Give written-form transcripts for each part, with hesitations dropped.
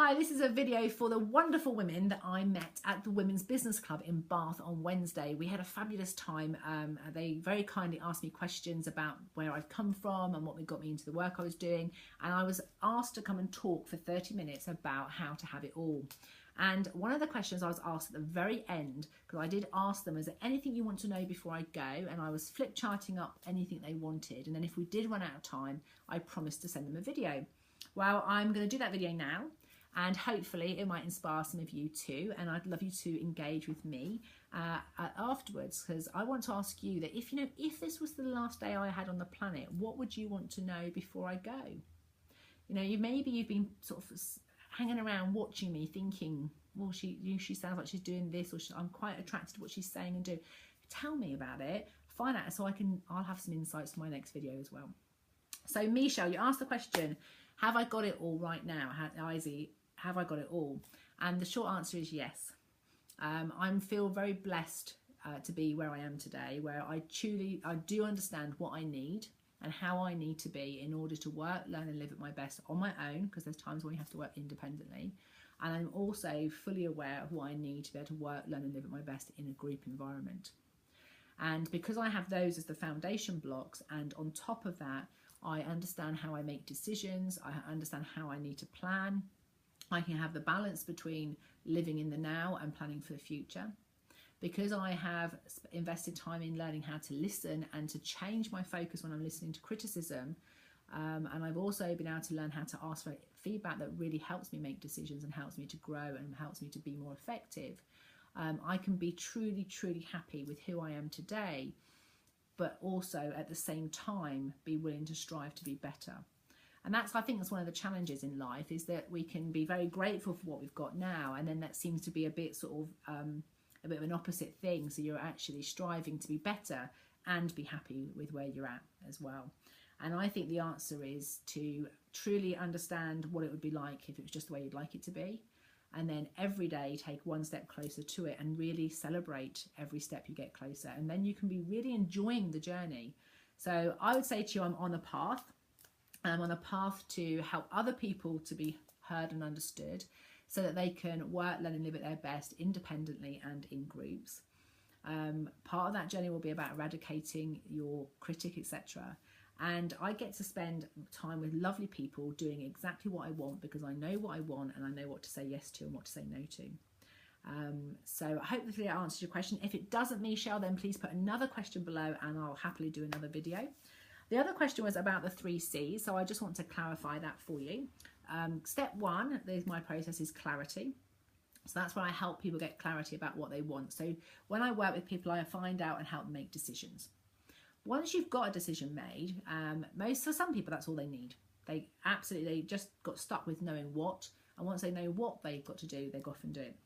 Hi, this is a video for the wonderful women that I met at the Women's Business Club in Bath on Wednesday. We had a fabulous time. They very kindly asked me questions about where I've come from and what got me into the work I was doing. And I was asked to come and talk for 30 minutes about how to have it all. And one of the questions I was asked at the very end, because I did ask them, is there anything you want to know before I go? And I was flip charting up anything they wanted. And then if we did run out of time, I promised to send them a video. Well, I'm going to do that video now. And hopefully it might inspire some of you too. And I'd love you to engage with me afterwards, because I want to ask you that if this was the last day I had on the planet, what would you want to know before I go? Maybe you've been sort of hanging around watching me thinking, well, she sounds like she's doing this, or I'm quite attracted to what she's saying and do. Tell me about it, find out, so I'll have some insights for my next video as well. So Michelle, you asked the question, have I got it all right now? Izzy, have I got it all? And the short answer is yes. I feel very blessed to be where I am today, where I do understand what I need and how I need to be in order to work, learn and live at my best on my own, because there's times when you have to work independently. And I'm also fully aware of what I need to be able to work, learn and live at my best in a group environment. And because I have those as the foundation blocks, and on top of that, I understand how I make decisions, I understand how I need to plan, I can have the balance between living in the now and planning for the future. Because I have invested time in learning how to listen and to change my focus when I'm listening to criticism, and I've also been able to learn how to ask for feedback that really helps me make decisions and helps me to grow and helps me to be more effective, I can be truly, truly happy with who I am today, but also at the same time be willing to strive to be better. And I think that's one of the challenges in life, is that we can be very grateful for what we've got now, and then that seems to be a bit a bit of an opposite thing. So you're actually striving to be better and be happy with where you're at as well. And I think the answer is to truly understand what it would be like if it was just the way you'd like it to be, and then every day take one step closer to it and really celebrate every step you get closer, and then you can be really enjoying the journey. So I would say to you, I'm on a path. I'm on a path to help other people to be heard and understood, so that they can work, learn and live at their best independently and in groups. Part of that journey will be about eradicating your critic, etc. And I get to spend time with lovely people doing exactly what I want, because I know what I want and I know what to say yes to and what to say no to. So hopefully that answers your question. If it doesn't, Michelle, then please put another question below and I'll happily do another video. The other question was about the 3 C's, so I just want to clarify that for you. Step 1, my process is clarity. So that's where I help people get clarity about what they want. So when I work with people, I find out and help them make decisions. Once you've got a decision made, for some people that's all they need. They just got stuck with knowing what, and once they know what they've got to do, they go off and do it.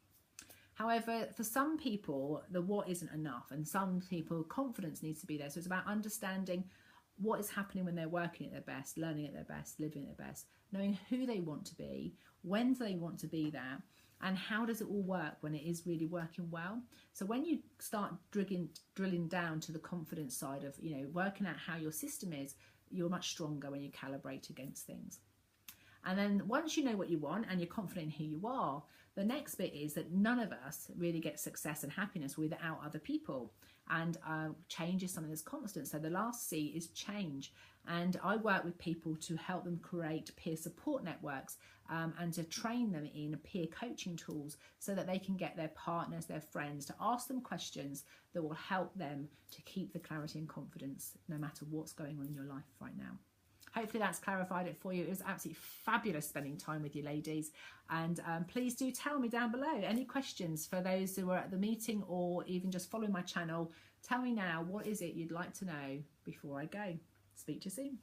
However, for some people, the what isn't enough, and some people, confidence needs to be there. So it's about understanding what is happening when they're working at their best, learning at their best, living at their best, knowing who they want to be, when do they want to be there, and how does it all work when it is really working well. So when you start drilling down to the confidence side of, working out how your system is, you're much stronger when you calibrate against things. And then once you know what you want and you're confident in who you are, the next bit is that none of us really get success and happiness without other people. And change is something that's constant. So the last C is change. And I work with people to help them create peer support networks and to train them in peer coaching tools, so that they can get their partners, their friends, to ask them questions that will help them to keep the clarity and confidence no matter what's going on in your life right now. Hopefully that's clarified it for you. It was absolutely fabulous spending time with you ladies. And please do tell me down below any questions for those who were at the meeting or even just following my channel. Tell me now, what is it you'd like to know before I go? Speak to you soon.